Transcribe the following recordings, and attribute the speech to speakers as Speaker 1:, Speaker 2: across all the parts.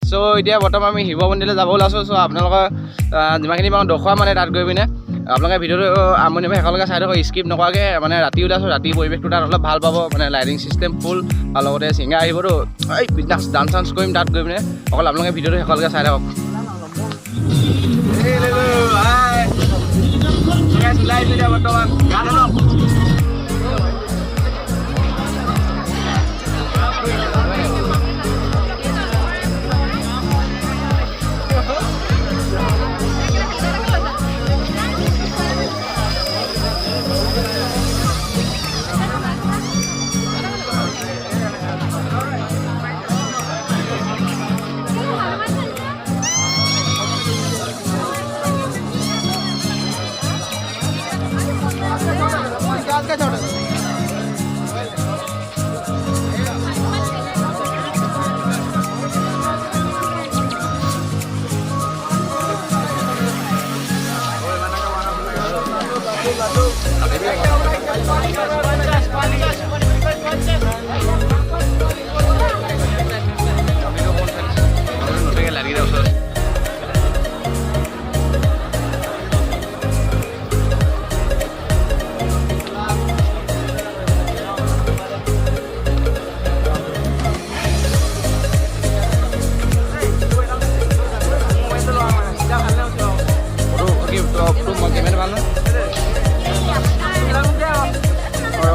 Speaker 1: চ' এতিয়া বৰ্তমান আমি শিৱ মন্দিৰলৈ যাব ওলাইছোঁ। চ' আপোনালোকৰ যিমানখিনি পাওঁ দেখুৱাম মানে তাত গৈ পিনে আপোনালোকে ভিডিঅ'টো আৰম্ভণিৰ পৰা শেষলৈকে চাই থাকক, স্কিপ নকৰাকৈ। মানে ৰাতি ওলাইছোঁ, ৰাতি পৰিৱেশটো তাত অলপ ভাল পাব, মানে লাইটিং চিষ্টেম ফুল আৰু লগতে ছিংগাৰ আহিবতো, এই বিন্দাছ ডান্স চান্স কৰিম তাত গৈ পিনে। অকল আপোনালোকে ভিডিঅ'টো শেষলৈকে চাই থাকক। বৰ্তমান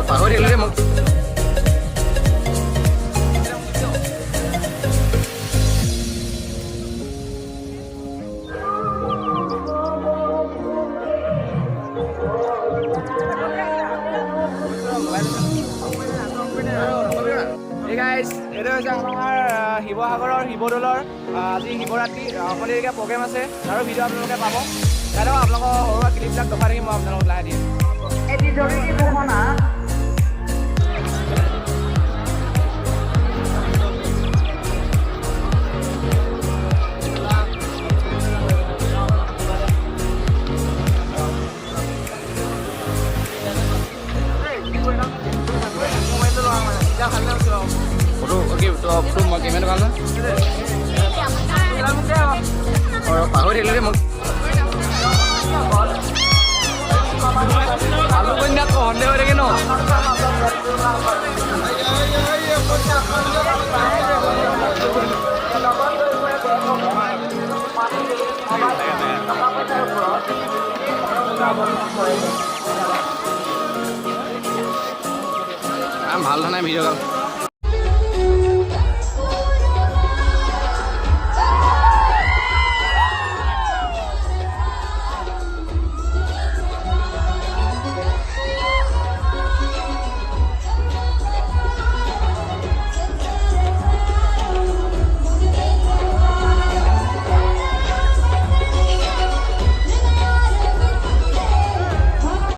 Speaker 1: পাহৰি থাকিলোঁ মোক। এইটো হৈছে আমাৰ শিৱসাগৰৰ শিৱদৌলৰ আজি শিৱৰাত্ৰি অকণমান দেৰিকৈ প্ৰগ্ৰেম আছে, আৰু ভিডিঅ' আপোনালোকে পাব। চাই লওক, আপোনালোকৰ সৰু ক্লিপবিলাক দেখাই থাকিম মই আপোনালোকক লাহে দিয়ে। এটি জৰুৰী ঘোষণা। কেমেৰা ভাল নহয়, পাহৰি থাকিলোঁ মোক। আলু কন্যাত সন্দেহ হৈ থাকে ন। ভাল ধৰণে ভিডিঅ'